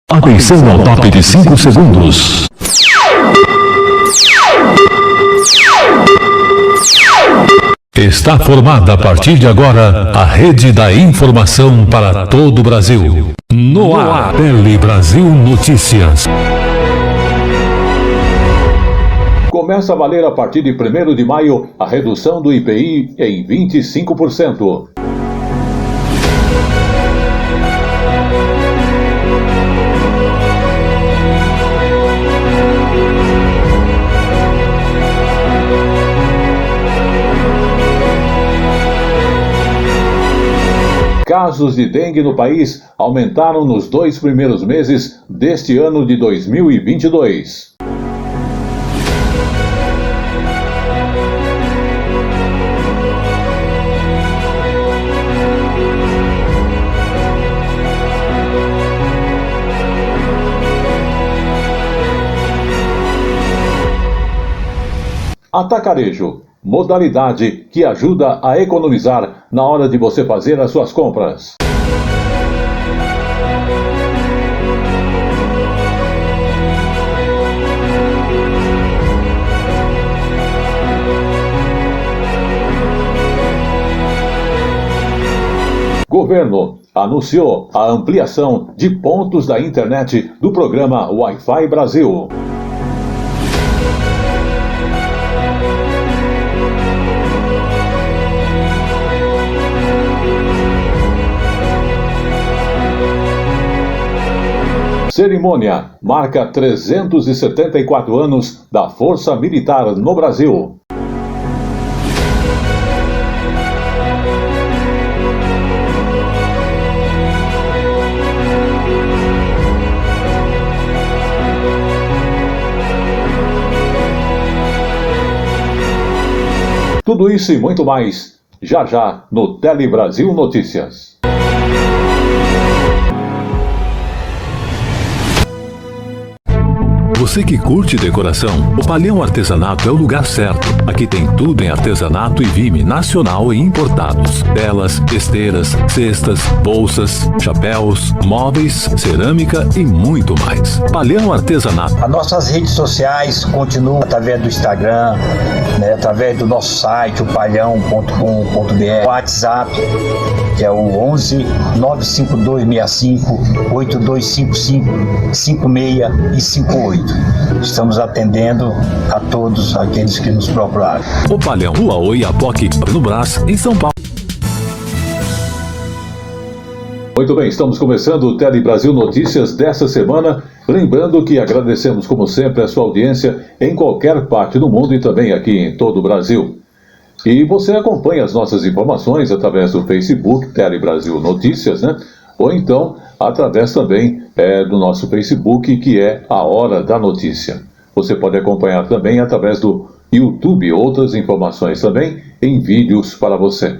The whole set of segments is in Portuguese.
Atenção ao top de 5 segundos. Está formada a partir de agora a rede da informação para todo o Brasil. No ar, Tele Brasil Notícias. Começa a valer a partir de 1º de maio a redução do IPI em 25%. Casos de dengue no país aumentaram nos 2 primeiros meses deste ano de 2022. Atacarejo, modalidade que ajuda a economizar na hora de você fazer as suas compras. Governo anunciou a ampliação de pontos da internet do programa Wi-Fi Brasil. Cerimônia marca 374 anos da Força Militar no Brasil. Tudo isso e muito mais, já já no Tele Brasil Notícias. Você que curte decoração, o Palhão Artesanato é o lugar certo. Aqui tem tudo em artesanato e vime nacional e importados. Telas, esteiras, cestas, bolsas, chapéus, móveis, cerâmica e muito mais. Palhão Artesanato. As nossas redes sociais continuam através do Instagram, através do nosso site, o palhão.com.br, o WhatsApp, que é o 11 95265 8255 56 e 58. Estamos atendendo a todos aqueles que nos procuraram. O Palhão, Rua Oiapoque, no Brás, em São Paulo. Muito bem, estamos começando o Tele Brasil Notícias dessa semana. Lembrando que agradecemos, como sempre, a sua audiência em qualquer parte do mundo e também aqui em todo o Brasil. E você acompanha as nossas informações através do Facebook, Tele Brasil Notícias, ou então através também do nosso Facebook, que é a Hora da Notícia. Você pode acompanhar também através do YouTube outras informações também em vídeos para você.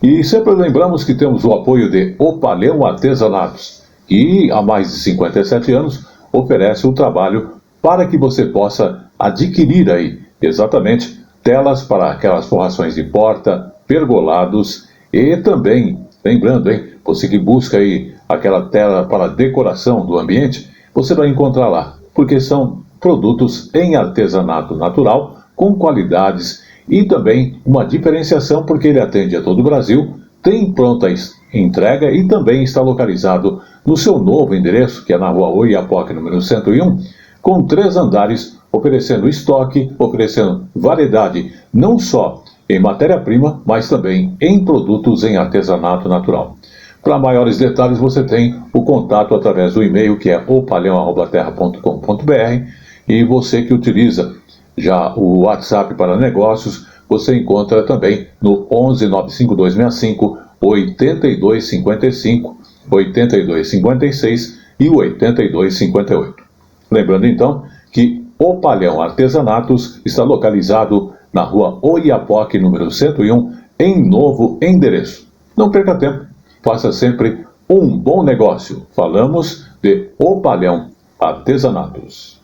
E sempre lembramos que temos o apoio de O Palhão Artesanatos, que há mais de 57 anos oferece um trabalho para que você possa adquirir aí, exatamente, telas para aquelas forrações de porta, pergolados e também, lembrando, você que busca aí aquela tela para decoração do ambiente, você vai encontrar lá, porque são produtos em artesanato natural, com qualidades e também uma diferenciação, porque ele atende a todo o Brasil, tem pronta entrega e também está localizado no seu novo endereço, que é na Rua Oiapoque, número 101, com 3 andares, oferecendo estoque, oferecendo variedade, não só em matéria-prima, mas também em produtos em artesanato natural. Para maiores detalhes, você tem o contato através do e-mail, que é opalhão@terra.com.br, e você que utiliza já o WhatsApp para negócios, você encontra também no 11 95265 8255, 8256 e 8258. Lembrando então que o Palhão Artesanatos está localizado na Rua Oiapoque, número 101, em novo endereço. Não perca tempo, faça sempre um bom negócio. Falamos de O Palhão Artesanatos.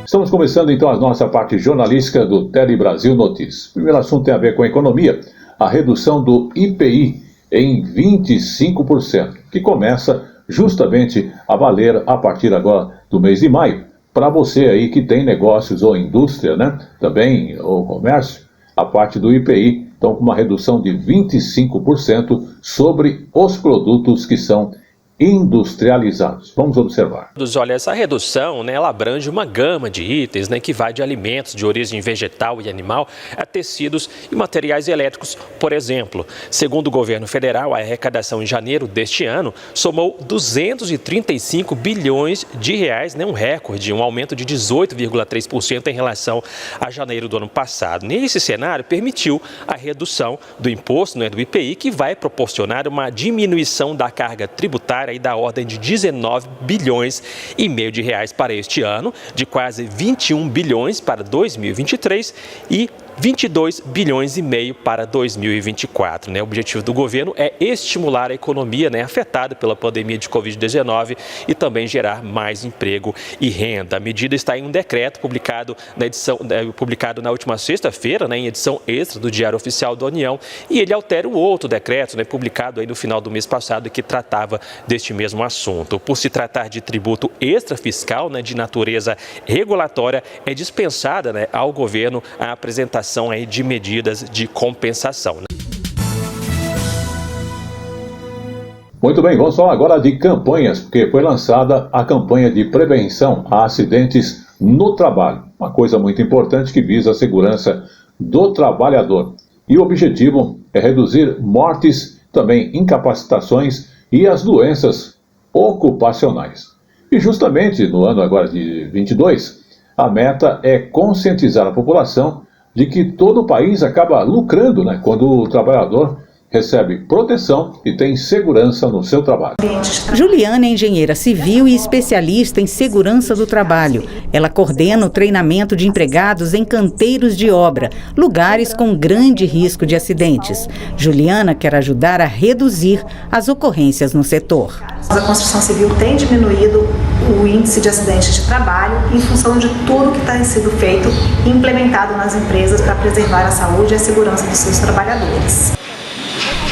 Estamos começando então a nossa parte jornalística do Tele Brasil Notícias. O primeiro assunto tem a ver com a economia. A redução do IPI em 25%, que começa justamente a valer a partir agora do mês de maio. Para você aí que tem negócios ou indústria, né? Também, ou comércio, a parte do IPI, então com uma redução de 25% sobre os produtos que são industrializados. Vamos observar. Olha, essa redução, ela abrange uma gama de itens, que vai de alimentos de origem vegetal e animal a tecidos e materiais elétricos, por exemplo. Segundo o governo federal, a arrecadação em janeiro deste ano somou 235 bilhões de reais, um recorde, um aumento de 18,3% em relação a janeiro do ano passado. E esse cenário permitiu a redução do imposto, do IPI, que vai proporcionar uma diminuição da carga tributária da ordem de 19 bilhões e meio de reais para este ano, de quase 21 bilhões para 2023 e 22 bilhões e meio para 2024. O objetivo do governo é estimular a economia afetada pela pandemia de Covid-19 e também gerar mais emprego e renda. A medida está em um decreto publicado na última sexta-feira, em edição extra do Diário Oficial da União, e ele altera o outro decreto, publicado no final do mês passado, que tratava deste mesmo assunto. Por se tratar de tributo extrafiscal, de natureza regulatória, é dispensada ao governo a apresentação de medidas de compensação. Muito bem, vamos falar agora de campanhas, porque foi lançada a campanha de prevenção a acidentes no trabalho. Uma coisa muito importante que visa a segurança do trabalhador. E o objetivo é reduzir mortes, também incapacitações e as doenças ocupacionais. E justamente no ano agora de 22, a meta é conscientizar a população de que todo o país acaba lucrando, quando o trabalhador recebe proteção e tem segurança no seu trabalho. Juliana é engenheira civil e especialista em segurança do trabalho. Ela coordena o treinamento de empregados em canteiros de obra, lugares com grande risco de acidentes. Juliana quer ajudar a reduzir as ocorrências no setor. A construção civil tem diminuído o índice de acidentes de trabalho em função de tudo que está sendo feito e implementado nas empresas para preservar a saúde e a segurança dos seus trabalhadores.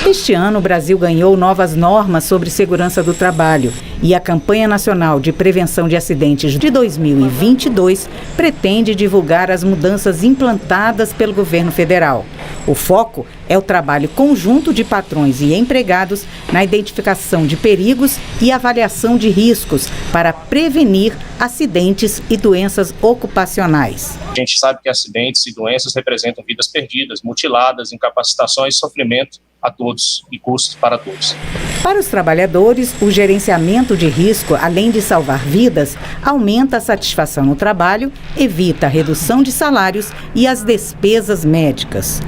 Este ano, o Brasil ganhou novas normas sobre segurança do trabalho e a Campanha Nacional de Prevenção de Acidentes de 2022 pretende divulgar as mudanças implantadas pelo governo federal. O foco é o trabalho conjunto de patrões e empregados na identificação de perigos e avaliação de riscos para prevenir acidentes e doenças ocupacionais. A gente sabe que acidentes e doenças representam vidas perdidas, mutiladas, incapacitações e sofrimento a todos e custos para todos. Para os trabalhadores, o gerenciamento de risco, além de salvar vidas, aumenta a satisfação no trabalho, evita a redução de salários e as despesas médicas.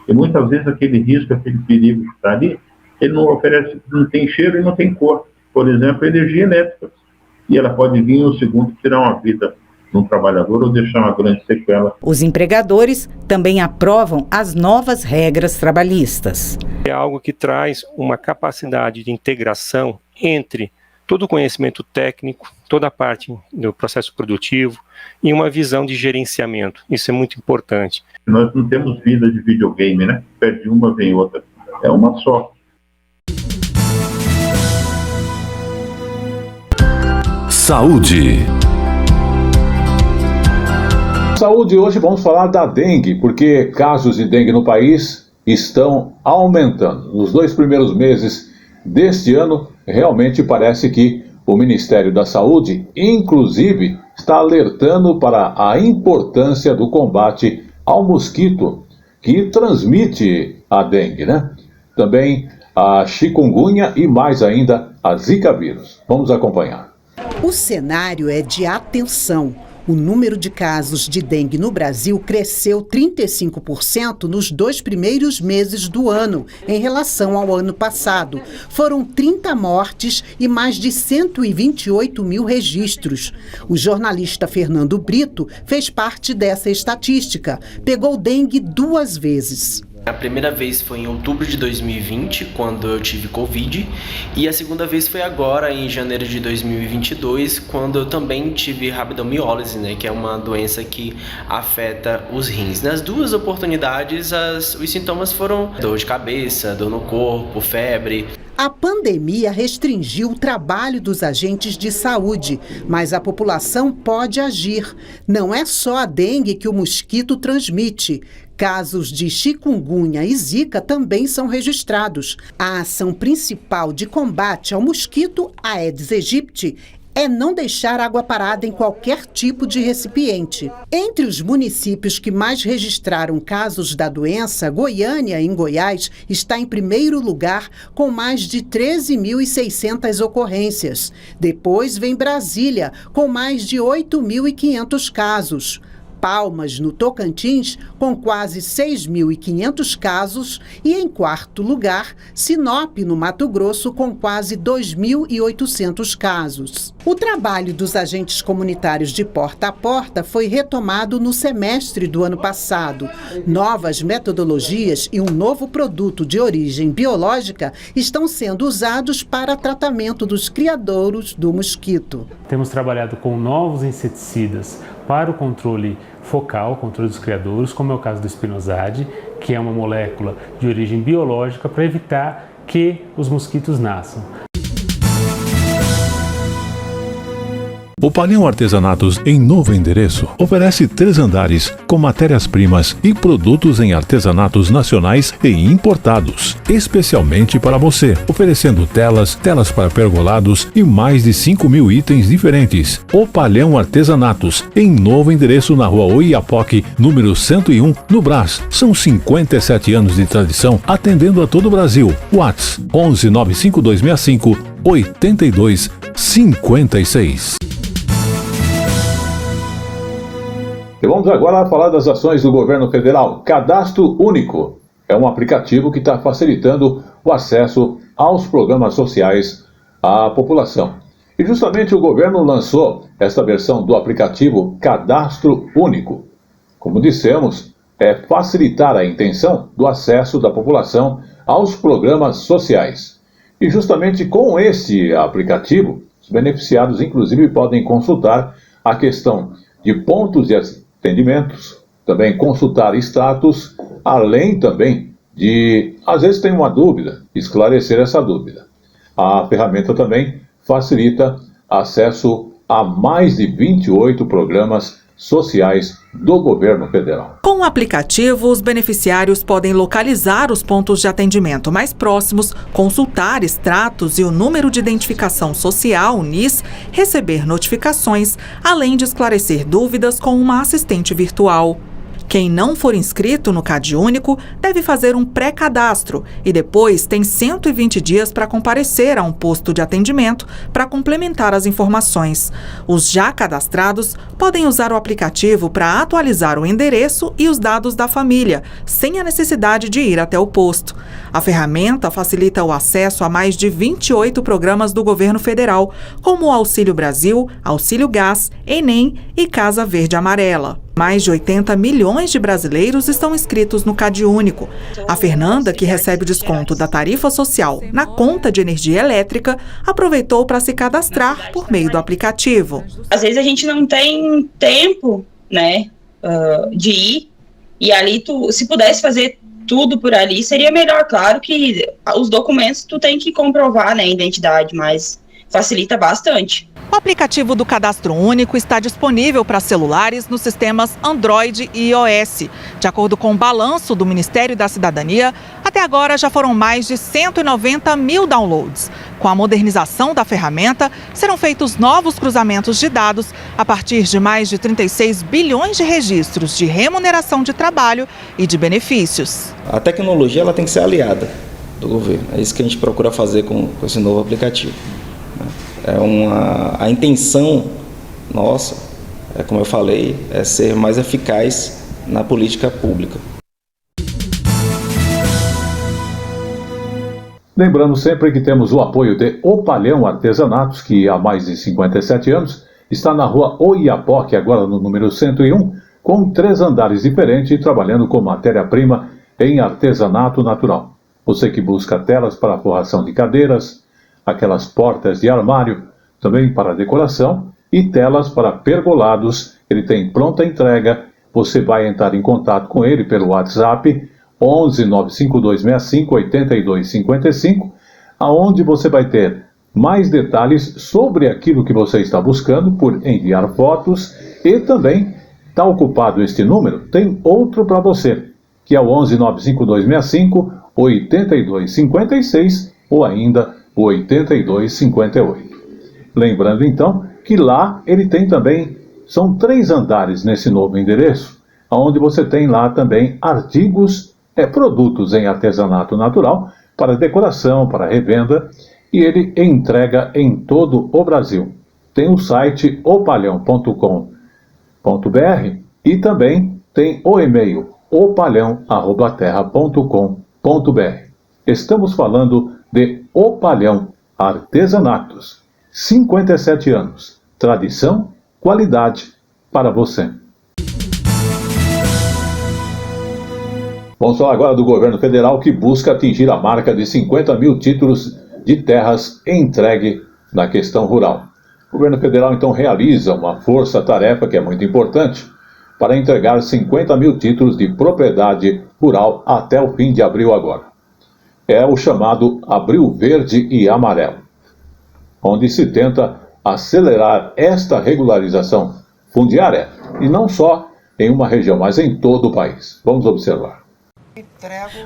E muitas vezes aquele risco, aquele perigo que está ali, ele não oferece, não tem cheiro e não tem cor. Por exemplo, a energia elétrica. E ela pode vir em um segundo tirar uma vida de um trabalhador ou deixar uma grande sequela. Os empregadores também aprovam as novas regras trabalhistas. É algo que traz uma capacidade de integração entre todo o conhecimento técnico, toda a parte do processo produtivo e uma visão de gerenciamento. Isso é muito importante. Nós não temos vida de videogame, Perde uma, vem outra. É uma só. Saúde. Saúde, hoje vamos falar da dengue, porque casos de dengue no país estão aumentando. Nos 2 primeiros meses deste ano, realmente parece que o Ministério da Saúde, inclusive, está alertando para a importância do combate ao mosquito que transmite a dengue, Também a chikungunya e mais ainda a zika vírus. Vamos acompanhar. O cenário é de atenção. O número de casos de dengue no Brasil cresceu 35% nos 2 primeiros meses do ano, em relação ao ano passado. Foram 30 mortes e mais de 128 mil registros. O jornalista Fernando Brito fez parte dessa estatística. Pegou dengue 2 vezes. A primeira vez foi em outubro de 2020, quando eu tive Covid, e a segunda vez foi agora, em janeiro de 2022, quando eu também tive rabdomiólise, né, que é uma doença que afeta os rins. Nas duas oportunidades, os sintomas foram dor de cabeça, dor no corpo, febre. A pandemia restringiu o trabalho dos agentes de saúde, mas a população pode agir. Não é só a dengue que o mosquito transmite. Casos de chikungunya e zika também são registrados. A ação principal de combate ao mosquito Aedes aegypti é não deixar água parada em qualquer tipo de recipiente. Entre os municípios que mais registraram casos da doença, Goiânia, em Goiás, está em primeiro lugar com mais de 13.600 ocorrências. Depois vem Brasília, com mais de 8.500 casos. Palmas, no Tocantins, com quase 6.500 casos, e em quarto lugar, Sinop, no Mato Grosso, com quase 2.800 casos. O trabalho dos agentes comunitários de porta a porta foi retomado no semestre do ano passado. Novas metodologias e um novo produto de origem biológica estão sendo usados para tratamento dos criadouros do mosquito. Temos trabalhado com novos inseticidas para o controle focal, controle dos criadouros, como é o caso do Spinosad, que é uma molécula de origem biológica para evitar que os mosquitos nasçam. O Palhão Artesanatos, em novo endereço, oferece 3 andares com matérias-primas e produtos em artesanatos nacionais e importados, especialmente para você, oferecendo telas para pergolados e mais de 5.000 itens diferentes. O Palhão Artesanatos, em novo endereço na Rua Oiapoque, número 101, no Brás. São 57 anos de tradição, atendendo a todo o Brasil. WhatsApp 11 95265 8256. E vamos agora falar das ações do governo federal. Cadastro Único é um aplicativo que está facilitando o acesso aos programas sociais à população. E justamente o governo lançou esta versão do aplicativo Cadastro Único. Como dissemos, é facilitar a intenção do acesso da população aos programas sociais. E justamente com esse aplicativo, os beneficiados inclusive podem consultar a questão de pontos de atendimentos, também consultar status, além também de, às vezes tem uma dúvida, esclarecer essa dúvida. A ferramenta também facilita acesso a mais de 28 programas sociais do governo federal. Com o aplicativo, os beneficiários podem localizar os pontos de atendimento mais próximos, consultar extratos e o número de identificação social, NIS, receber notificações, além de esclarecer dúvidas com uma assistente virtual. Quem não for inscrito no CadÚnico deve fazer um pré-cadastro e depois tem 120 dias para comparecer a um posto de atendimento para complementar as informações. Os já cadastrados podem usar o aplicativo para atualizar o endereço e os dados da família, sem a necessidade de ir até o posto. A ferramenta facilita o acesso a mais de 28 programas do governo federal, como o Auxílio Brasil, Auxílio Gás, Enem e Casa Verde Amarela. Mais de 80 milhões de brasileiros estão inscritos no CadÚnico. A Fernanda, que recebe o desconto da tarifa social na conta de energia elétrica, aproveitou para se cadastrar por meio do aplicativo. Às vezes a gente não tem tempo, né, de ir, e ali se pudesse fazer tudo por ali, seria melhor. Claro que os documentos tu tem que comprovar, né, a identidade, mas facilita bastante. O aplicativo do Cadastro Único está disponível para celulares nos sistemas Android e iOS. De acordo com o balanço do Ministério da Cidadania, até agora já foram mais de 190 mil downloads. Com a modernização da ferramenta, serão feitos novos cruzamentos de dados a partir de mais de 36 bilhões de registros de remuneração de trabalho e de benefícios. A tecnologia ela tem que ser aliada do governo. É isso que a gente procura fazer com esse novo aplicativo. A intenção nossa, como eu falei, é ser mais eficaz na política pública. Lembrando sempre que temos o apoio de O Palhão Artesanatos, que há mais de 57 anos está na Rua Oiapoque, agora no número 101, com 3 andares diferentes, trabalhando com matéria-prima em artesanato natural. Você que busca telas para a forração de cadeiras, aquelas portas de armário, também para decoração, e telas para pergolados, ele tem pronta entrega. Você vai entrar em contato com ele pelo WhatsApp 11 95265 8255, aonde você vai ter mais detalhes sobre aquilo que você está buscando por enviar fotos, e também está ocupado este número, tem outro para você, que é o 11 95265 8256 ou ainda o 8258. Lembrando então que lá ele tem também, são 3 andares nesse novo endereço, onde você tem lá também artigos, produtos em artesanato natural, para decoração, para revenda, e ele entrega em todo o Brasil. Tem o site opalhão.com.br e também tem o e-mail opalhão@terra.com.br. Estamos falando de Opalhão Artesanatos. 57 anos. Tradição, qualidade para você. Vamos falar agora do governo federal, que busca atingir a marca de 50 mil títulos de terras entregue na questão rural. O governo federal então realiza uma força-tarefa que é muito importante para entregar 50 mil títulos de propriedade rural até o fim de abril agora. É o chamado Abril Verde e Amarelo, onde se tenta acelerar esta regularização fundiária, e não só em uma região, mas em todo o país. Vamos observar.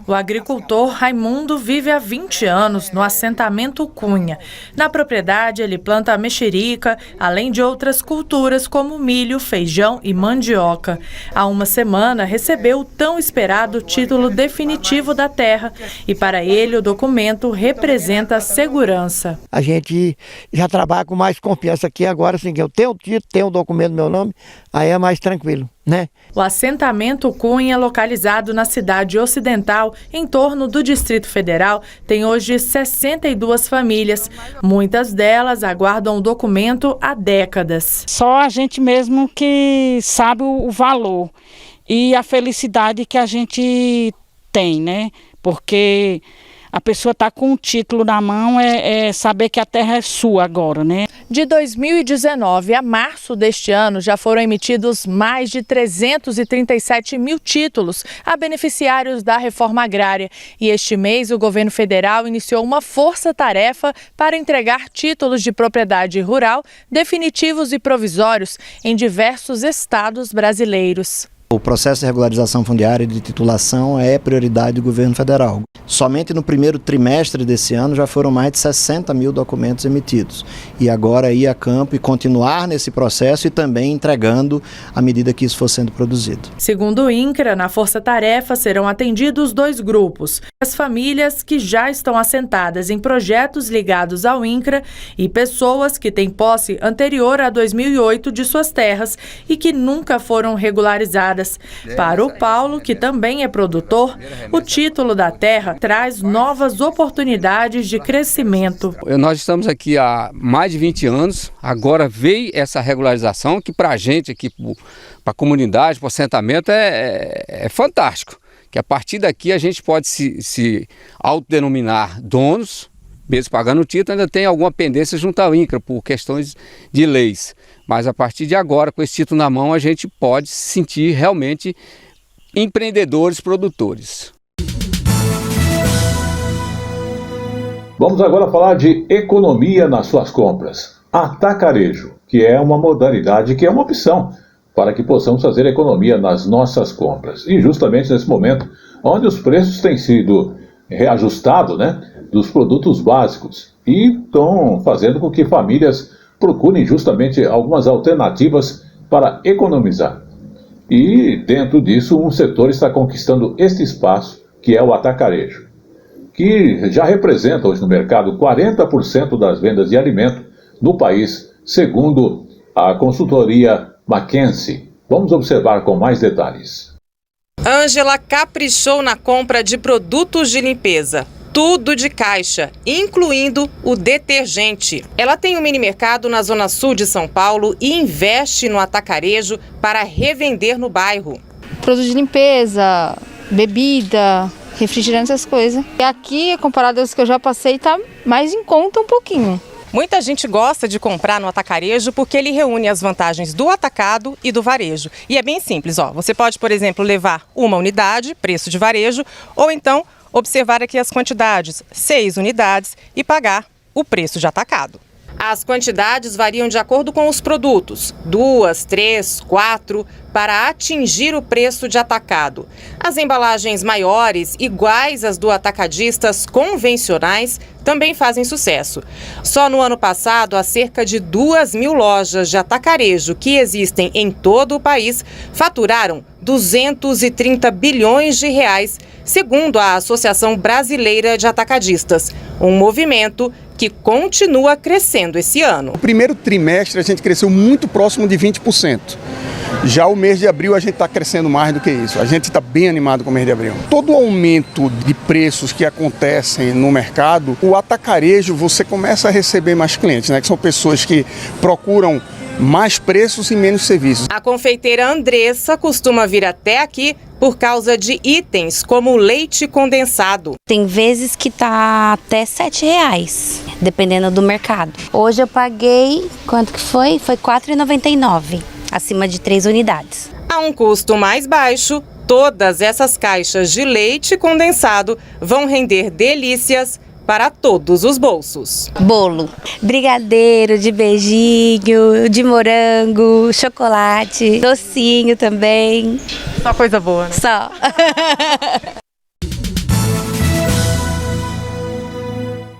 O agricultor Raimundo vive há 20 anos no assentamento Cunha. Na propriedade, ele planta a mexerica, além de outras culturas como milho, feijão e mandioca. Há uma semana, recebeu o tão esperado título definitivo da terra, e para ele o documento representa segurança. A gente já trabalha com mais confiança aqui agora, assim, que eu tenho o título, tenho o documento do meu nome, aí é mais tranquilo, né? O assentamento Cunha, localizado na cidade ocidental, em torno do Distrito Federal, tem hoje 62 famílias. Muitas delas aguardam o documento há décadas. Só a gente mesmo que sabe o valor e a felicidade que a gente tem, né? Porque a pessoa está com o título na mão, é saber que a terra é sua agora, né? De 2019 a março deste ano, já foram emitidos mais de 337 mil títulos a beneficiários da reforma agrária. E este mês, o governo federal iniciou uma força-tarefa para entregar títulos de propriedade rural definitivos e provisórios em diversos estados brasileiros. O processo de regularização fundiária e de titulação é prioridade do governo federal. Somente no primeiro trimestre desse ano já foram mais de 60 mil documentos emitidos. E agora ir a campo e continuar nesse processo e também entregando à medida que isso for sendo produzido. Segundo o INCRA, na força-tarefa serão atendidos 2 grupos: as famílias que já estão assentadas em projetos ligados ao INCRA e pessoas que têm posse anterior a 2008 de suas terras e que nunca foram regularizadas. Para o Paulo, que também é produtor, o título da terra traz novas oportunidades de crescimento. Nós estamos aqui há mais de 20 anos, agora veio essa regularização que para a gente aqui, para a comunidade, para o assentamento é fantástico. Que a partir daqui a gente pode se autodenominar donos, mesmo pagando o título, ainda tem alguma pendência junto ao INCRA por questões de leis. Mas a partir de agora, com esse título na mão, a gente pode se sentir realmente empreendedores, produtores. Vamos agora falar de economia nas suas compras. Atacarejo, que é uma modalidade, que é uma opção para que possamos fazer economia nas nossas compras. E justamente nesse momento, onde os preços têm sido reajustados, dos produtos básicos, e estão fazendo com que famílias procurem justamente algumas alternativas para economizar. E dentro disso, um setor está conquistando este espaço, que é o atacarejo, que já representa hoje no mercado 40% das vendas de alimento no país, segundo a consultoria McKinsey. Vamos observar com mais detalhes. Ângela caprichou na compra de produtos de limpeza. Tudo de caixa, incluindo o detergente. Ela tem um mini mercado na zona sul de São Paulo e investe no atacarejo para revender no bairro. Produtos de limpeza, bebida, refrigerante, essas coisas. E aqui, comparado aos que eu já passei, tá mais em conta um pouquinho. Muita gente gosta de comprar no atacarejo porque ele reúne as vantagens do atacado e do varejo. E é bem simples, ó. Você pode, por exemplo, levar uma unidade, preço de varejo, ou então observar aqui as quantidades, 6 unidades, e pagar o preço de atacado. As quantidades variam de acordo com os produtos, 2, 3, 4, para atingir o preço de atacado. As embalagens maiores, iguais às do atacadistas convencionais, também fazem sucesso. Só no ano passado, há cerca de 2.000 lojas de atacarejo que existem em todo o país faturaram 230 bilhões de reais, segundo a Associação Brasileira de Atacadistas, um movimento que continua crescendo esse ano. No primeiro trimestre a gente cresceu muito próximo de 20%. Já o mês de abril a gente está crescendo mais do que isso. A gente está bem animado com o mês de abril. Todo o aumento de preços que acontecem no mercado, o atacarejo você começa a receber mais clientes, né? Que são pessoas que procuram mais preços e menos serviços. A confeiteira Andressa costuma vir até aqui por causa de itens como leite condensado. Tem vezes que tá até R$7, dependendo do mercado. Hoje eu paguei, quanto que foi? Foi R$4,99, acima de 3 unidades. A um custo mais baixo, todas essas caixas de leite condensado vão render delícias para todos os bolsos. Bolo, brigadeiro de beijinho, de morango, chocolate, docinho também. Só coisa boa, né? Só.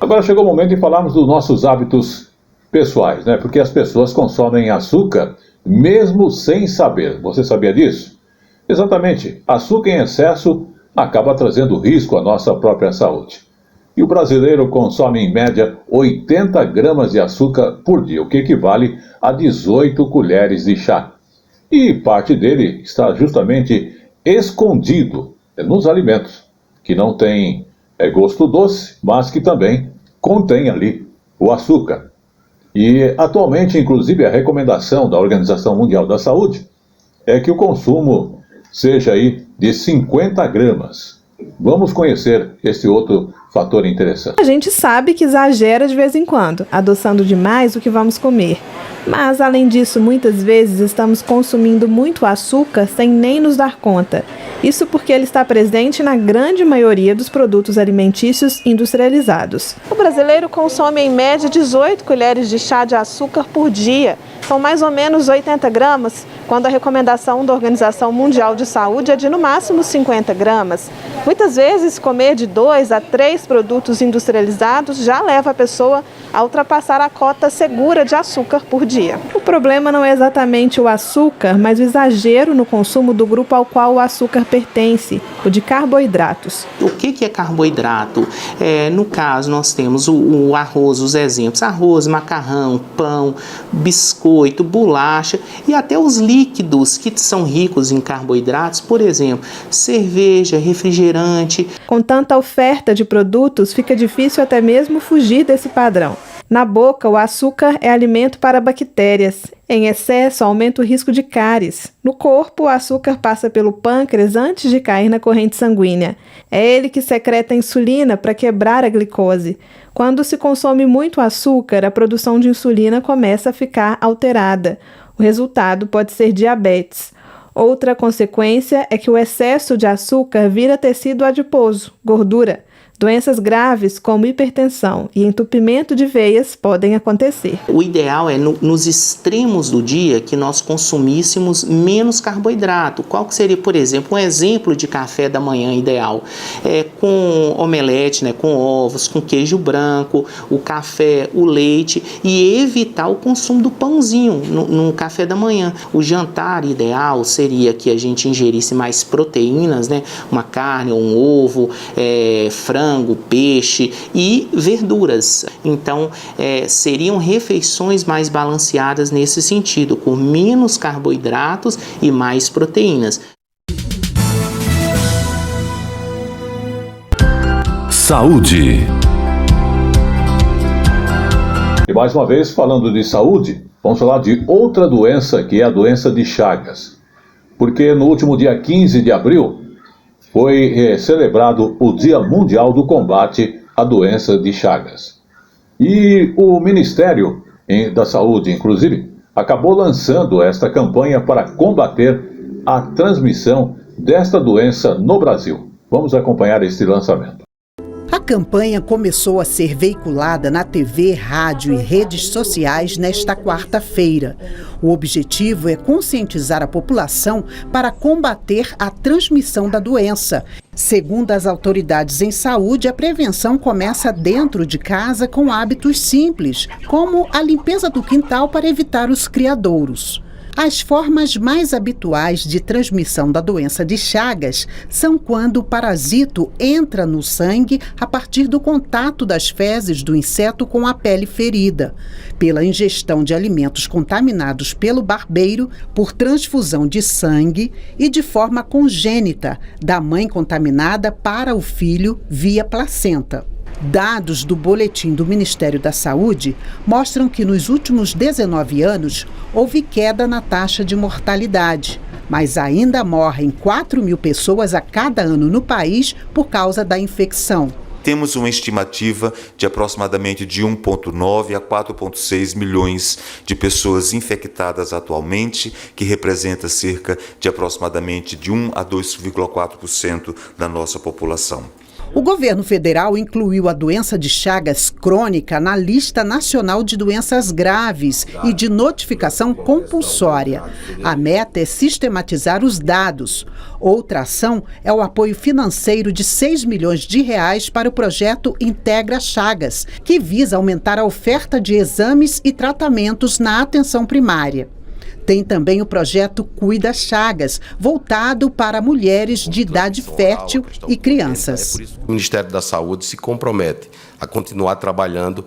Agora chegou o momento de falarmos dos nossos hábitos pessoais, né? Porque as pessoas consomem açúcar mesmo sem saber. Você sabia disso? Exatamente. Açúcar em excesso acaba trazendo risco à nossa própria saúde. E o brasileiro consome em média 80 gramas de açúcar por dia, o que equivale a 18 colheres de chá. E parte dele está justamente escondido nos alimentos, que não têm gosto doce, mas que também contém ali o açúcar. E atualmente, inclusive, a recomendação da Organização Mundial da Saúde é que o consumo seja aí de 50 gramas. Vamos conhecer esse outro fator interessante. A gente sabe que exagera de vez em quando, adoçando demais o que vamos comer. Mas, além disso, muitas vezes estamos consumindo muito açúcar sem nem nos dar conta. Isso porque ele está presente na grande maioria dos produtos alimentícios industrializados. O brasileiro consome em média 18 colheres de chá de açúcar por dia. São mais ou menos 80 gramas, quando a recomendação da Organização Mundial de Saúde é de no máximo 50 gramas. Muitas vezes, comer de 2 a 3 produtos industrializados já leva a pessoa a ultrapassar a cota segura de açúcar por dia. O problema não é exatamente o açúcar, mas o exagero no consumo do grupo ao qual o açúcar pertence, o de carboidratos. O que é carboidrato? No caso, nós temos o arroz, os exemplos: arroz, macarrão, pão, biscoito, bolacha e até os líquidos que são ricos em carboidratos, por exemplo, cerveja, refrigerante. Com tanta oferta de produtos, fica difícil até mesmo fugir desse padrão. Na boca, o açúcar é alimento para bactérias. Em excesso, aumenta o risco de cáries. No corpo, o açúcar passa pelo pâncreas antes de cair na corrente sanguínea. É ele que secreta a insulina para quebrar a glicose. Quando se consome muito açúcar, a produção de insulina começa a ficar alterada. O resultado pode ser diabetes. Outra consequência é que o excesso de açúcar vira tecido adiposo, gordura. Doenças graves como hipertensão e entupimento de veias podem acontecer. O ideal é nos extremos do dia que nós consumíssemos menos carboidrato. Qual que seria, por exemplo, um exemplo de café da manhã ideal? Com omelete, né, com ovos, com queijo branco, o café, o leite, e evitar o consumo do pãozinho no café da manhã. O jantar ideal seria que a gente ingerisse mais proteínas, né, uma carne ou um ovo, frango, peixe e verduras. Então, seriam refeições mais balanceadas nesse sentido, com menos carboidratos e mais proteínas. Saúde. E mais uma vez, falando de saúde, vamos falar de outra doença, que é a doença de Chagas. Porque no último dia 15 de abril, foi celebrado o Dia Mundial do Combate à Doença de Chagas. E o Ministério da Saúde, inclusive, acabou lançando esta campanha para combater a transmissão desta doença no Brasil. Vamos acompanhar este lançamento. A campanha começou a ser veiculada na TV, rádio e redes sociais nesta quarta-feira. O objetivo é conscientizar a população para combater a transmissão da doença. Segundo as autoridades em saúde, a prevenção começa dentro de casa com hábitos simples, como a limpeza do quintal para evitar os criadouros. As formas mais habituais de transmissão da doença de Chagas são quando o parasito entra no sangue a partir do contato das fezes do inseto com a pele ferida, pela ingestão de alimentos contaminados pelo barbeiro, por transfusão de sangue e de forma congênita, da mãe contaminada para o filho via placenta. Dados do boletim do Ministério da Saúde mostram que nos últimos 19 anos houve queda na taxa de mortalidade, mas ainda morrem 4.000 pessoas a cada ano no país por causa da infecção. Temos uma estimativa de aproximadamente de 1,9 a 4,6 milhões de pessoas infectadas atualmente, que representa cerca de aproximadamente de 1 a 2,4% da nossa população. O governo federal incluiu a doença de Chagas crônica na lista nacional de doenças graves e de notificação compulsória. A meta é sistematizar os dados. Outra ação é o apoio financeiro de R$6 milhões para o projeto Integra Chagas, que visa aumentar a oferta de exames e tratamentos na atenção primária. Tem também o projeto Cuida Chagas, voltado para mulheres de idade fértil e crianças. O Ministério da Saúde se compromete a continuar trabalhando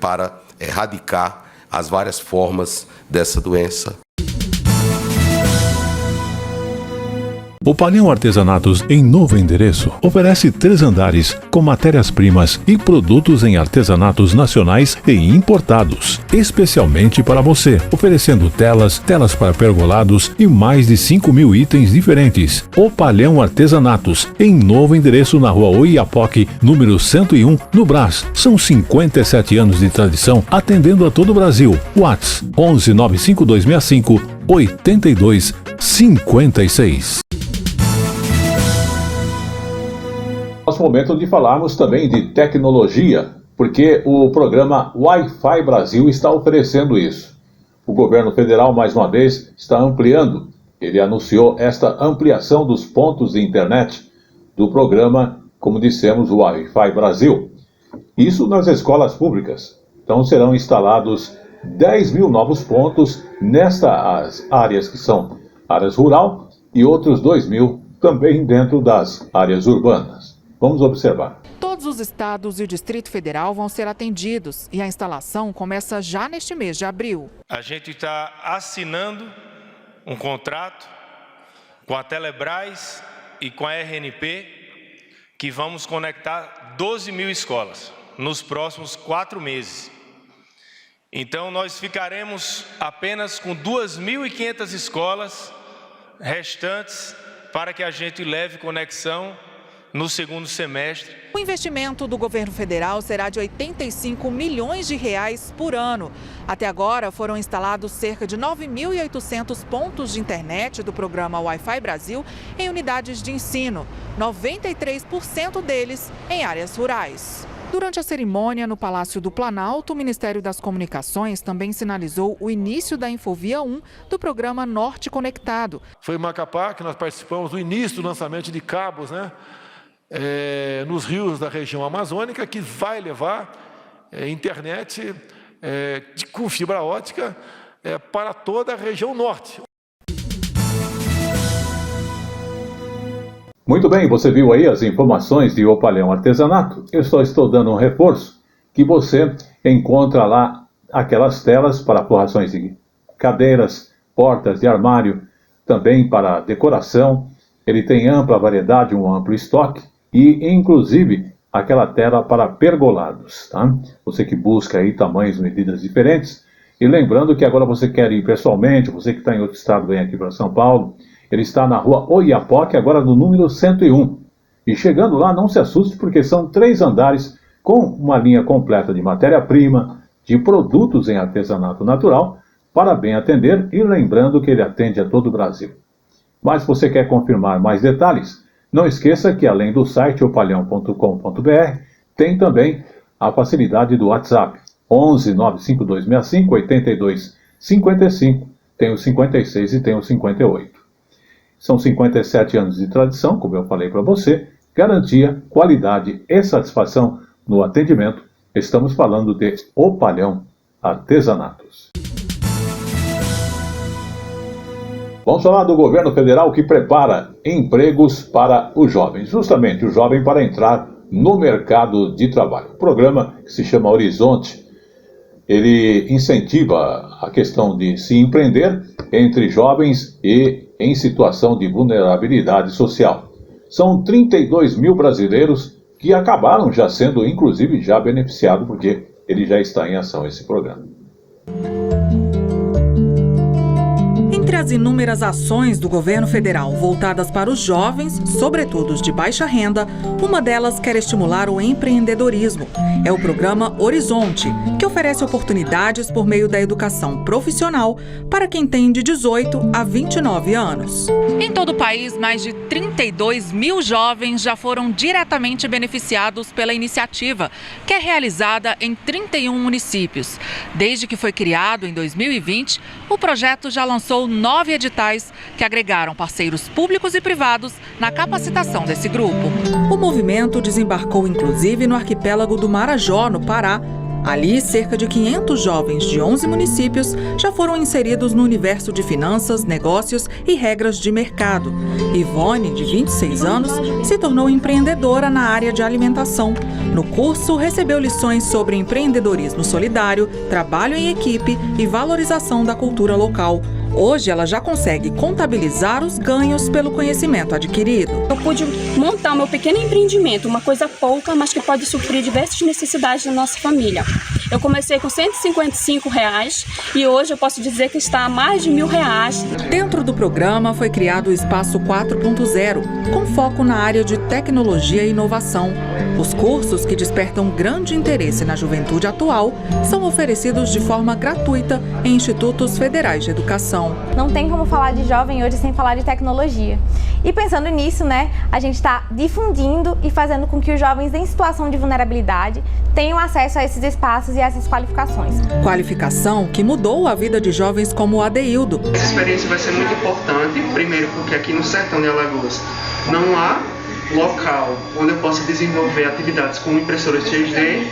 para erradicar as várias formas dessa doença. O Palião Artesanatos, em novo endereço, oferece 3 andares com matérias-primas e produtos em artesanatos nacionais e importados, especialmente para você, oferecendo telas para pergolados e mais de 5.000 itens diferentes. O Palião Artesanatos, em novo endereço na Rua Oiapoque, número 101, no Brás. São 57 anos de tradição, atendendo a todo o Brasil. WhatsApp 11 95265 8256. Nosso momento de falarmos também de tecnologia, porque o programa Wi-Fi Brasil está oferecendo isso. O governo federal, mais uma vez, está ampliando. Ele anunciou esta ampliação dos pontos de internet do programa, como dissemos, o Wi-Fi Brasil. Isso nas escolas públicas. Então serão instalados 10.000 novos pontos nestas áreas que são áreas rural e outros 2.000 também dentro das áreas urbanas. Vamos observar. Todos os estados e o Distrito Federal vão ser atendidos e a instalação começa já neste mês de abril. A gente está assinando um contrato com a Telebrás e com a RNP que vamos conectar 12.000 escolas nos próximos 4 meses. Então nós ficaremos apenas com 2.500 escolas restantes para que a gente leve conexão no segundo semestre. O investimento do governo federal será de R$85 milhões por ano. Até agora foram instalados cerca de 9.800 pontos de internet do programa Wi-Fi Brasil em unidades de ensino, 93% deles em áreas rurais. Durante a cerimônia no Palácio do Planalto, o Ministério das Comunicações também sinalizou o início da Infovia 1 do programa Norte Conectado. Foi em Macapá que nós participamos do início do lançamento de cabos, nos rios da região amazônica, que vai levar internet com fibra ótica para toda a região norte. Muito bem, você viu aí as informações de O Palião Artesanato. Eu só estou dando um reforço que você encontra lá aquelas telas para forrações de cadeiras, portas de armário, também para decoração. Ele tem ampla variedade, um amplo estoque e, inclusive, aquela tela para pergolados, tá? Você que busca aí tamanhos e medidas diferentes. E lembrando que agora você quer ir pessoalmente, você que está em outro estado, vem aqui para São Paulo, Ele está na rua Oiapoque, agora no número 101. E chegando lá, não se assuste, porque são 3 andares com uma linha completa de matéria-prima, de produtos em artesanato natural, para bem atender, e lembrando que ele atende a todo o Brasil. Mas se você quer confirmar mais detalhes, não esqueça que além do site opalhão.com.br, tem também a facilidade do WhatsApp, 11 95265 8255, tem o 56 e tem o 58. São 57 anos de tradição, como eu falei para você, garantia, qualidade e satisfação no atendimento. Estamos falando de Opalhão Artesanatos. Vamos falar do governo federal que prepara empregos para os jovens, justamente o jovem para entrar no mercado de trabalho. O programa, que se chama Horizonte, ele incentiva a questão de se empreender entre jovens e em situação de vulnerabilidade social. São 32 mil brasileiros que acabaram já sendo, inclusive, já beneficiados, porque ele já está em ação, esse programa. Entre as inúmeras ações do governo federal voltadas para os jovens, sobretudo os de baixa renda, uma delas quer estimular o empreendedorismo. É o programa Horizonte, que oferece oportunidades por meio da educação profissional para quem tem de 18 a 29 anos. Em todo o país, mais de 32 mil jovens já foram diretamente beneficiados pela iniciativa, que é realizada em 31 municípios. Desde que foi criado em 2020, o projeto já lançou 9 editais que agregaram parceiros públicos e privados na capacitação desse grupo. O movimento desembarcou inclusive no arquipélago do Marajó, no Pará. Ali, cerca de 500 jovens de 11 municípios já foram inseridos no universo de finanças, negócios e regras de mercado. Ivone, de 26 anos, se tornou empreendedora na área de alimentação. No curso, recebeu lições sobre empreendedorismo solidário, trabalho em equipe e valorização da cultura local. Hoje, ela já consegue contabilizar os ganhos pelo conhecimento adquirido. Eu pude montar o meu pequeno empreendimento, uma coisa pouca, mas que pode suprir diversas necessidades da nossa família. Eu comecei com R$155 e hoje eu posso dizer que está a mais de R$1.000. Dentro do programa foi criado o Espaço 4.0, com foco na área de tecnologia e inovação. Os cursos, que despertam grande interesse na juventude atual, são oferecidos de forma gratuita em institutos federais de educação. Não tem como falar de jovem hoje sem falar de tecnologia. E pensando nisso, a gente está difundindo e fazendo com que os jovens em situação de vulnerabilidade tenham acesso a esses espaços e a essas qualificações. Qualificação que mudou a vida de jovens como o Adeildo. Essa experiência vai ser muito importante, primeiro porque aqui no sertão de Alagoas não há local onde eu possa desenvolver atividades com impressoras 3D,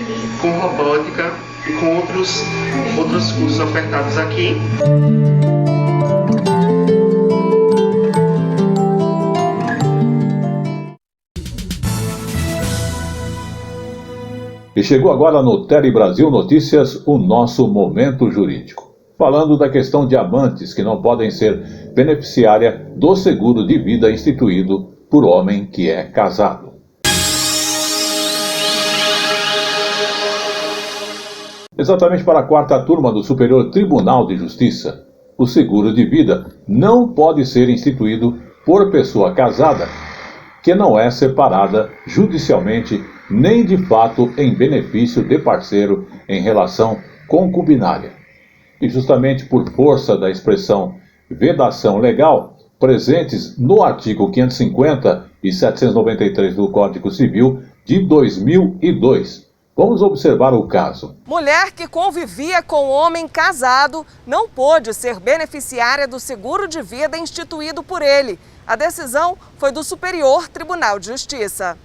com robótica e com outros cursos ofertados aqui. E chegou agora no Tele Brasil Notícias o nosso Momento Jurídico. Falando da questão de amantes que não podem ser beneficiária do seguro de vida instituído por homem que é casado. Exatamente para a 4ª turma do Superior Tribunal de Justiça, o seguro de vida não pode ser instituído por pessoa casada que não é separada judicialmente nem de fato em benefício de parceiro em relação concubinária. E justamente por força da expressão vedação legal, presentes no artigo 550 e 793 do Código Civil de 2002. Vamos observar o caso. Mulher que convivia com homem casado não pôde ser beneficiária do seguro de vida instituído por ele. A decisão foi do Superior Tribunal de Justiça.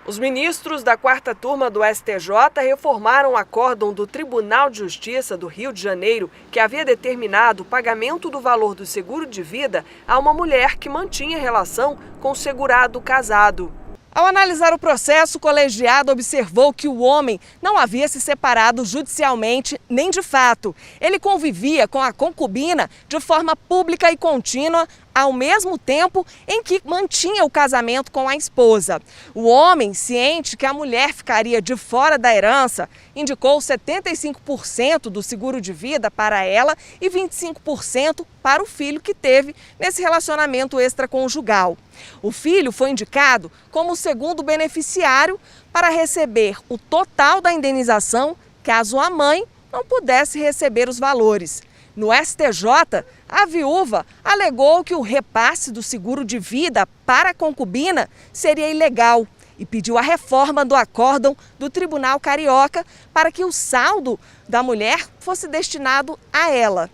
Os ministros da 4ª turma do STJ reformaram o acórdão do Tribunal de Justiça do Rio de Janeiro, que havia determinado o pagamento do valor do seguro de vida a uma mulher que mantinha relação com o segurado casado. Ao analisar o processo, o colegiado observou que o homem não havia se separado judicialmente nem de fato. Ele convivia com a concubina de forma pública e contínua ao mesmo tempo em que mantinha o casamento com a esposa. O homem, ciente que a mulher ficaria de fora da herança, indicou 75% do seguro de vida para ela e 25% para o filho que teve nesse relacionamento extraconjugal. O filho foi indicado como o segundo beneficiário para receber o total da indenização caso a mãe não pudesse receber os valores. No STJ, a viúva alegou que o repasse do seguro de vida para a concubina seria ilegal e pediu a reforma do acórdão do Tribunal Carioca para que o saldo da mulher fosse destinado a ela.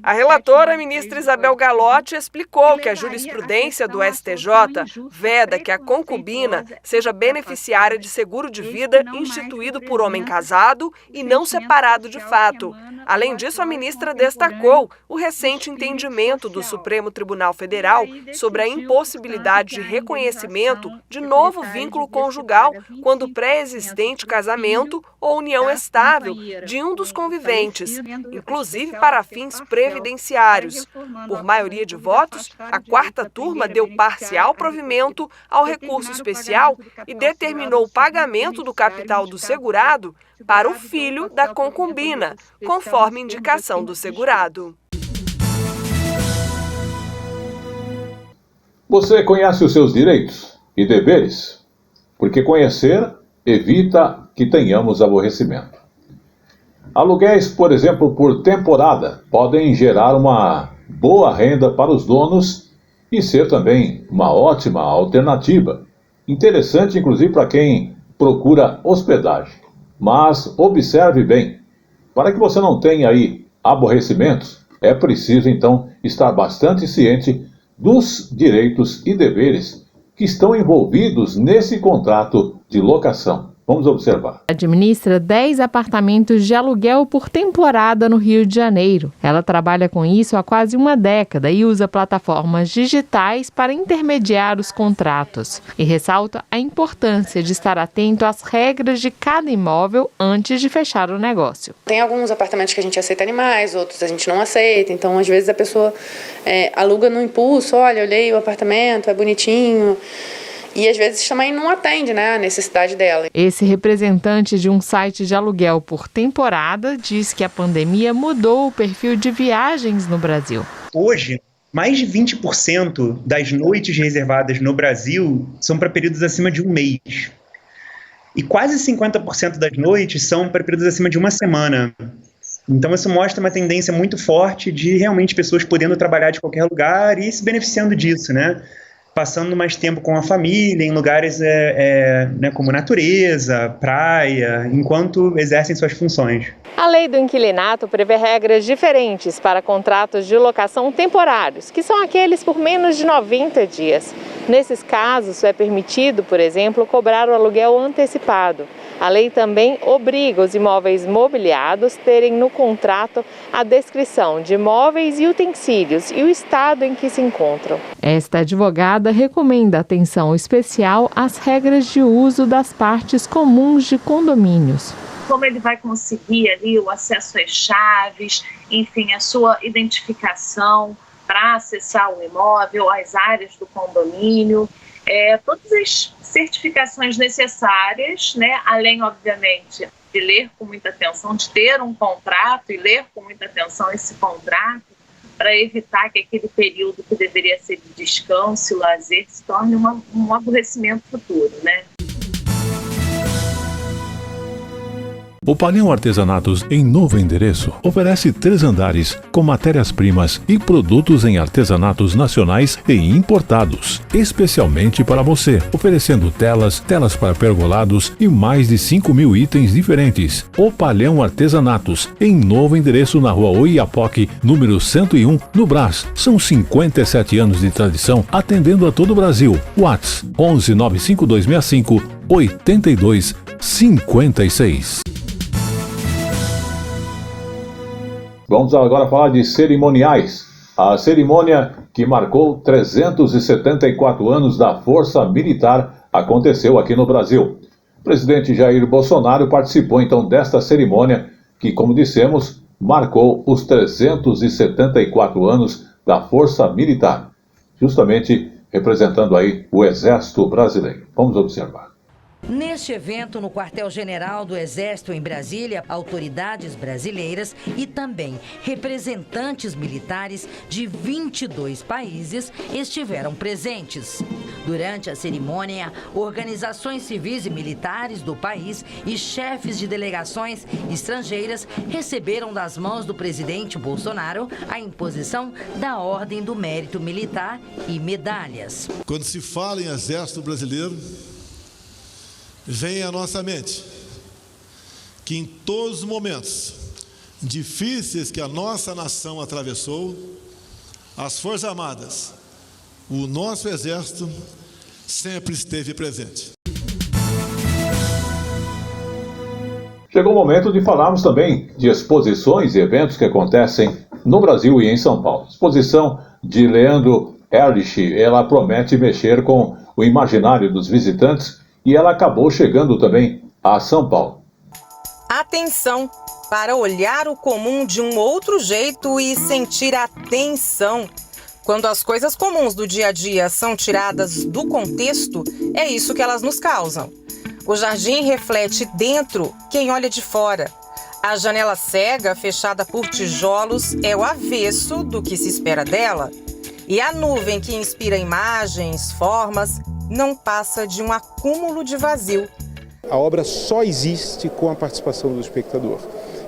A relatora, ministra Isabel Galotti, explicou que a jurisprudência do STJ veda que a concubina seja beneficiária de seguro de vida instituído por homem casado e não separado de fato. Além disso, a ministra destacou o recente entendimento do Supremo Tribunal Federal sobre a impossibilidade de reconhecimento de novo vínculo conjugal quando pré-existente casamento ou união estável de um dos conviventes, inclusive para fins previdenciários. Por maioria de votos, a quarta turma deu parcial provimento ao recurso especial e determinou o pagamento do capital do segurado para o filho da concubina, conforme indicação do segurado. Você conhece os seus direitos e deveres? Porque conhecer evita que tenhamos aborrecimento. Aluguéis, por exemplo, por temporada, podem gerar uma boa renda para os donos e ser também uma ótima alternativa. Interessante, inclusive, para quem procura hospedagem. Mas observe bem, para que você não tenha aí aborrecimentos, é preciso, então, estar bastante ciente dos direitos e deveres que estão envolvidos nesse contrato de locação. Vamos observar. Administra 10 apartamentos de aluguel por temporada no Rio de Janeiro. Ela trabalha com isso há quase uma década e usa plataformas digitais para intermediar os contratos. E ressalta a importância de estar atento às regras de cada imóvel antes de fechar o negócio. Tem alguns apartamentos que a gente aceita animais, outros a gente não aceita. Então, às vezes, a pessoa aluga no impulso. Olha, olhei o apartamento, é bonitinho. E às vezes também não atende, né, a necessidade dela. Esse representante de um site de aluguel por temporada diz que a pandemia mudou o perfil de viagens no Brasil. Hoje, mais de 20% das noites reservadas no Brasil são para períodos acima de um mês. E quase 50% das noites são para períodos acima de uma semana. Então isso mostra uma tendência muito forte de realmente pessoas podendo trabalhar de qualquer lugar e se beneficiando disso, né? Passando mais tempo com a família, em lugares né, como natureza, praia, enquanto exercem suas funções. A lei do inquilinato prevê regras diferentes para contratos de locação temporários, que são aqueles por menos de 90 dias. Nesses casos, é permitido, por exemplo, cobrar o aluguel antecipado. A lei também obriga os imóveis mobiliados a terem no contrato a descrição de móveis e utensílios e o estado em que se encontram. Esta advogada recomenda atenção especial às regras de uso das partes comuns de condomínios. Como ele vai conseguir ali o acesso às chaves, enfim, a sua identificação para acessar o imóvel, as áreas do condomínio, todas as certificações necessárias, né? Além, obviamente, de ler com muita atenção, de ter um contrato e ler com muita atenção esse contrato, para evitar que aquele período que deveria ser de descanso e lazer se torne um aborrecimento futuro, né? O Palião Artesanatos, em novo endereço, oferece 3 andares com matérias-primas e produtos em artesanatos nacionais e importados, especialmente para você, oferecendo telas para pergolados e mais de 5.000 itens diferentes. O Palião Artesanatos, em novo endereço na Rua Oiapoque, número 101, no Brás. São 57 anos de tradição, atendendo a todo o Brasil. WhatsApp 11 95265 8256. Vamos agora falar de cerimoniais. A cerimônia que marcou 374 anos da Força Militar aconteceu aqui no Brasil. O presidente Jair Bolsonaro participou então desta cerimônia que, como dissemos, marcou os 374 anos da Força Militar, justamente representando aí o Exército Brasileiro. Vamos observar. Neste evento, no quartel-general do Exército em Brasília, autoridades brasileiras e também representantes militares de 22 países estiveram presentes. Durante a cerimônia, organizações civis e militares do país e chefes de delegações estrangeiras receberam das mãos do presidente Bolsonaro a imposição da Ordem do Mérito Militar e medalhas. Quando se fala em Exército Brasileiro, vem à nossa mente que em todos os momentos difíceis que a nossa nação atravessou, as Forças Armadas, o nosso Exército, sempre esteve presente. Chegou o momento de falarmos também de exposições e eventos que acontecem no Brasil e em São Paulo. Exposição de Leandro Erlich, ela promete mexer com o imaginário dos visitantes e ela acabou chegando também a São Paulo. Atenção para olhar o comum de um outro jeito e sentir a tensão. Quando as coisas comuns do dia a dia são tiradas do contexto, é isso que elas nos causam. O jardim reflete dentro quem olha de fora. A janela cega, fechada por tijolos, é o avesso do que se espera dela. E a nuvem que inspira imagens, formas, não passa de um acúmulo de vazio. A obra só existe com a participação do espectador.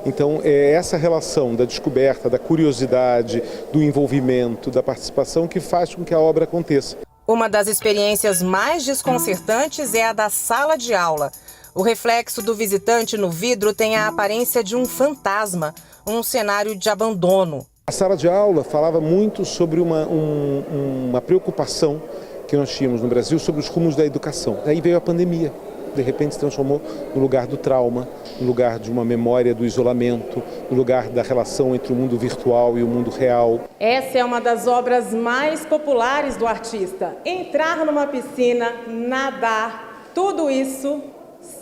Então, é essa relação da descoberta, da curiosidade, do envolvimento, da participação que faz com que a obra aconteça. Uma das experiências mais desconcertantes é a da sala de aula. O reflexo do visitante no vidro tem a aparência de um fantasma, um cenário de abandono. A sala de aula falava muito sobre uma preocupação que nós tínhamos no Brasil sobre os rumos da educação. Aí veio a pandemia, de repente se transformou no lugar do trauma, no lugar de uma memória do isolamento, no lugar da relação entre o mundo virtual e o mundo real. Essa é uma das obras mais populares do artista. Entrar numa piscina, nadar, tudo isso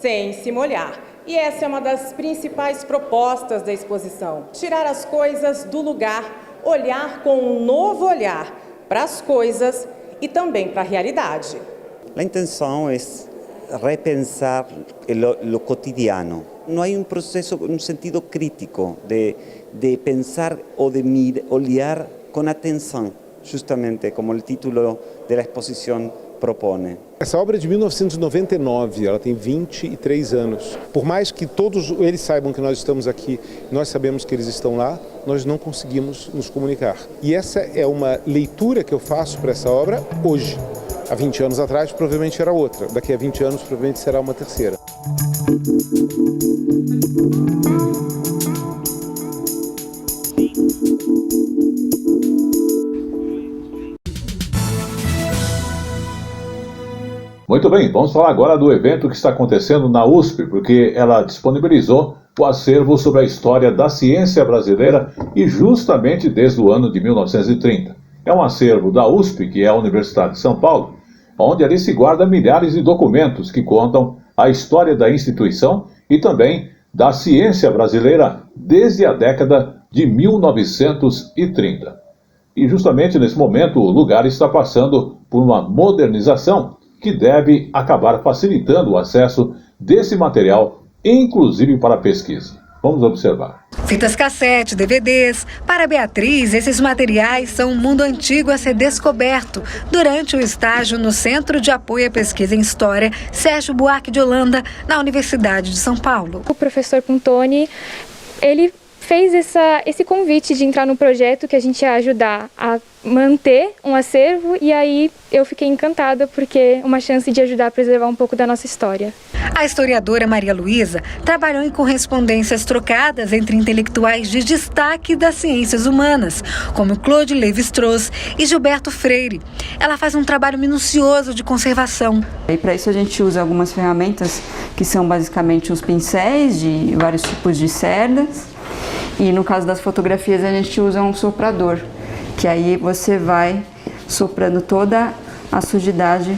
sem se molhar. E essa é uma das principais propostas da exposição. Tirar as coisas do lugar, olhar com um novo olhar para as coisas e também para a realidade. A intenção é repensar o cotidiano. Não há processo, sentido crítico de pensar ou de olhar com atenção, justamente como o título da exposição propõe. Essa obra é de 1999, ela tem 23 anos. Por mais que todos eles saibam que nós estamos aqui, nós sabemos que eles estão lá, nós não conseguimos nos comunicar. E essa é uma leitura que eu faço para essa obra hoje. Há 20 anos atrás, provavelmente era outra. Daqui a 20 anos, provavelmente será uma terceira. Muito bem, vamos falar agora do evento que está acontecendo na USP, porque ela disponibilizou o acervo sobre a história da ciência brasileira e justamente desde o ano de 1930. É um acervo da USP, que é a Universidade de São Paulo, onde ali se guarda milhares de documentos que contam a história da instituição e também da ciência brasileira desde a década de 1930. E justamente nesse momento o lugar está passando por uma modernização que deve acabar facilitando o acesso desse material, inclusive para a pesquisa. Vamos observar. Fitas cassete, DVDs. Para Beatriz, esses materiais são um mundo antigo a ser descoberto durante o estágio no Centro de Apoio à Pesquisa em História Sérgio Buarque de Holanda, na Universidade de São Paulo. O professor Puntoni, ele fez esse convite de entrar no projeto que a gente ia ajudar a manter um acervo, e aí eu fiquei encantada porque é uma chance de ajudar a preservar um pouco da nossa história. A historiadora Maria Luísa trabalhou em correspondências trocadas entre intelectuais de destaque das ciências humanas, como Claude Lévi-Strauss e Gilberto Freire. Ela faz um trabalho minucioso de conservação. E para isso a gente usa algumas ferramentas que são basicamente os pincéis de vários tipos de cerdas, e no caso das fotografias a gente usa um soprador, que aí você vai soprando toda a sujidade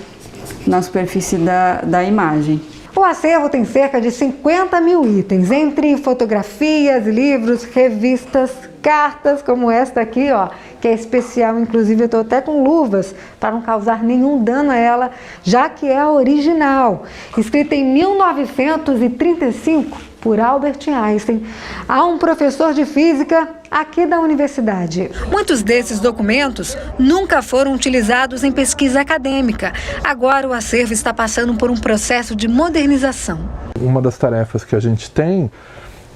na superfície da imagem. O acervo tem cerca de 50 mil itens, entre fotografias, livros, revistas, cartas, como esta aqui, ó, que é especial, inclusive eu estou até com luvas para não causar nenhum dano a ela, já que é a original, escrita em 1935 por Albert Einstein, a um professor de física aqui da universidade. Muitos desses documentos nunca foram utilizados em pesquisa acadêmica. Agora o acervo está passando por um processo de modernização. Uma das tarefas que a gente tem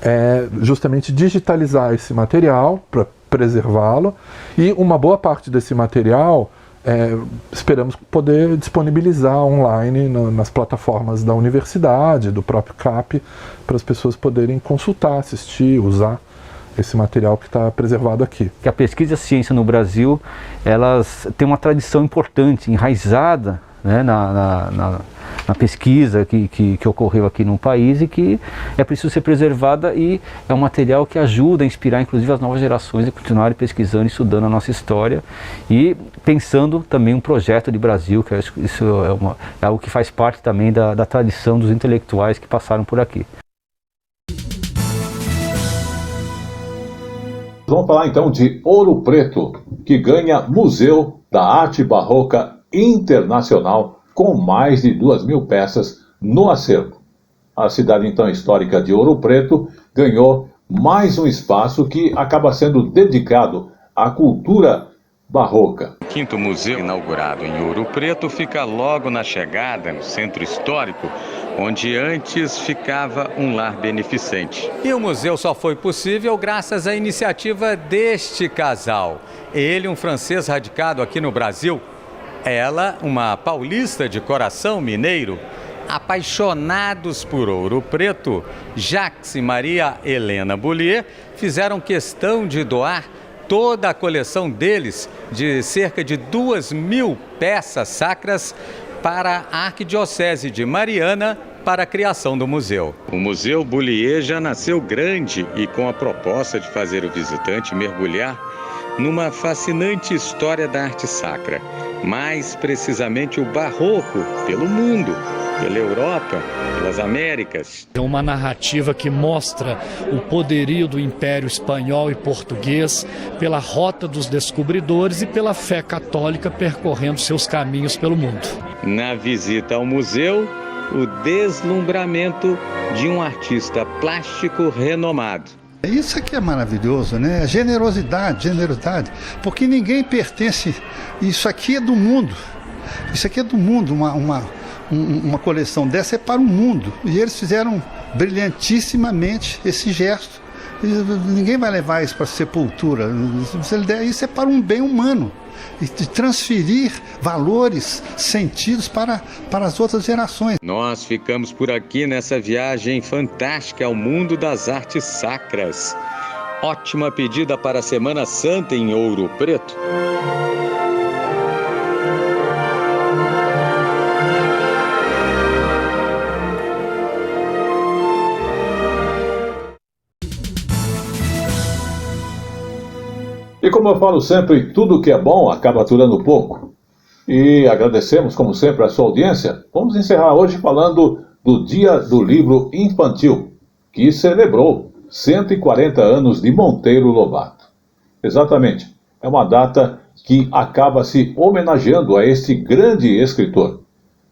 é justamente digitalizar esse material para preservá-lo, e uma boa parte desse material esperamos poder disponibilizar online nas plataformas da universidade, do próprio CAP, para as pessoas poderem consultar, assistir, usar esse material que está preservado aqui. A pesquisa e a ciência no Brasil, elas têm uma tradição importante, enraizada, né, na pesquisa que ocorreu aqui no país, e que é preciso ser preservada, e é um material que ajuda a inspirar inclusive as novas gerações a continuarem pesquisando e estudando a nossa história, e pensando também um projeto de Brasil, que isso é algo que faz parte também da tradição dos intelectuais que passaram por aqui. Vamos falar então de Ouro Preto, que ganha Museu da Arte Barroca Internacional com mais de 2.000 peças no acervo. A cidade então histórica de Ouro Preto ganhou mais um espaço que acaba sendo dedicado à cultura barroca. O 5º museu, inaugurado em Ouro Preto, fica logo na chegada, no centro histórico, onde antes ficava um lar beneficente. E o museu só foi possível graças à iniciativa deste casal. Ele, um francês radicado aqui no Brasil, ela, uma paulista de coração mineiro. Apaixonados por Ouro Preto, Jacques e Maria Helena Boulier fizeram questão de doar toda a coleção deles, de cerca de 2.000 peças sacras, para a Arquidiocese de Mariana, para a criação do museu. O Museu Boulier já nasceu grande e com a proposta de fazer o visitante mergulhar numa fascinante história da arte sacra, mais precisamente o barroco, pelo mundo, pela Europa, pelas Américas. É uma narrativa que mostra o poderio do Império Espanhol e Português, pela rota dos descobridores e pela fé católica percorrendo seus caminhos pelo mundo. Na visita ao museu, o deslumbramento de um artista plástico renomado. Isso aqui é maravilhoso, né? Generosidade, porque ninguém pertence, isso aqui é do mundo, uma coleção dessa é para o mundo, e eles fizeram brilhantissimamente esse gesto, ninguém vai levar isso para a sepultura, isso é para um bem humano, e transferir valores, sentidos para as outras gerações. Nós ficamos por aqui nessa viagem fantástica ao mundo das artes sacras. Ótima pedida para a Semana Santa em Ouro Preto. E como eu falo sempre, tudo que é bom acaba durando pouco. E agradecemos, como sempre, a sua audiência. Vamos encerrar hoje falando do Dia do Livro Infantil, que celebrou 140 anos de Monteiro Lobato. Exatamente, é uma data que acaba se homenageando a este grande escritor.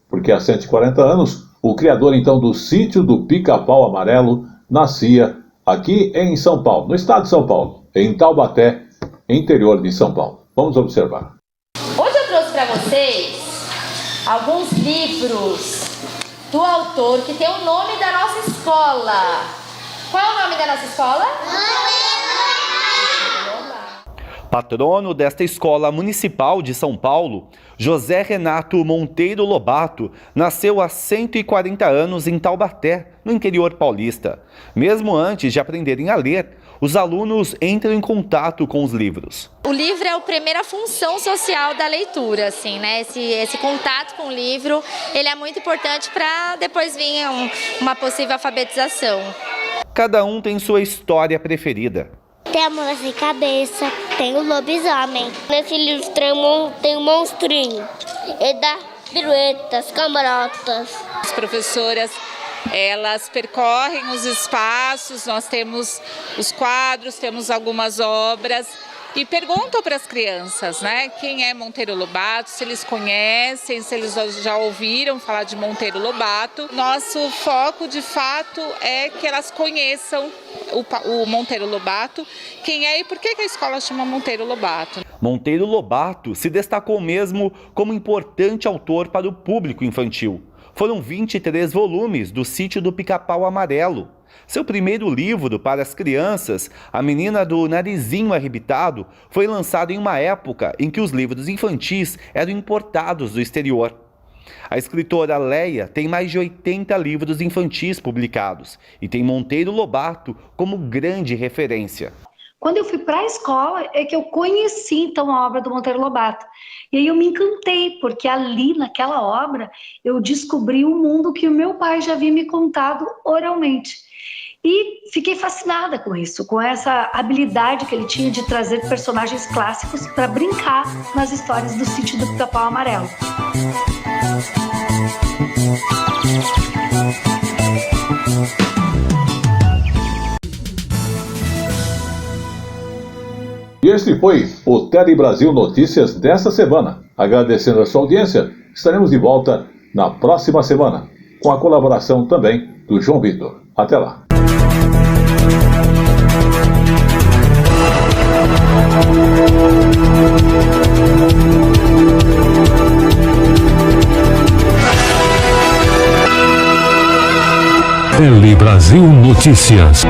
Porque há 140 anos, o criador então do Sítio do Pica-Pau Amarelo nascia aqui em São Paulo, no estado de São Paulo, em Taubaté, interior de São Paulo. Vamos observar. Hoje eu trouxe para vocês alguns livros do autor que tem o nome da nossa escola. Qual é o nome da nossa escola? Patrono desta escola municipal de São Paulo, José Renato Monteiro Lobato, nasceu há 140 anos em Taubaté, no interior paulista. Mesmo antes de aprenderem a ler, os alunos entram em contato com os livros. O livro é a primeira função social da leitura, assim, né? Esse contato com o livro, ele é muito importante para depois vir uma possível alfabetização. Cada um tem sua história preferida. Tem a mula sem cabeça, tem o lobisomem. Nesse livro tem um monstrinho. Ele dá piruetas, cambarotas. As professoras Elas percorrem os espaços, nós temos os quadros, temos algumas obras e perguntam para as crianças, né, quem é Monteiro Lobato, se eles conhecem, se eles já ouviram falar de Monteiro Lobato. Nosso foco, de fato, é que elas conheçam o Monteiro Lobato, quem é e por que a escola chama Monteiro Lobato. Monteiro Lobato se destacou mesmo como importante autor para o público infantil. Foram 23 volumes do Sítio do Pica-Pau Amarelo. Seu primeiro livro para as crianças, A Menina do Narizinho Arrebitado, foi lançado em uma época em que os livros infantis eram importados do exterior. A escritora Leia tem mais de 80 livros infantis publicados e tem Monteiro Lobato como grande referência. Quando eu fui para a escola é que eu conheci então a obra do Monteiro Lobato. E aí eu me encantei, porque ali naquela obra eu descobri um mundo que o meu pai já havia me contado oralmente. E fiquei fascinada com isso, com essa habilidade que ele tinha de trazer personagens clássicos para brincar nas histórias do Sítio do Pica-Pau Amarelo. E este foi o Tele Brasil Notícias desta semana. Agradecendo a sua audiência, estaremos de volta na próxima semana, com a colaboração também do João Vitor. Até lá. Tele Brasil Notícias.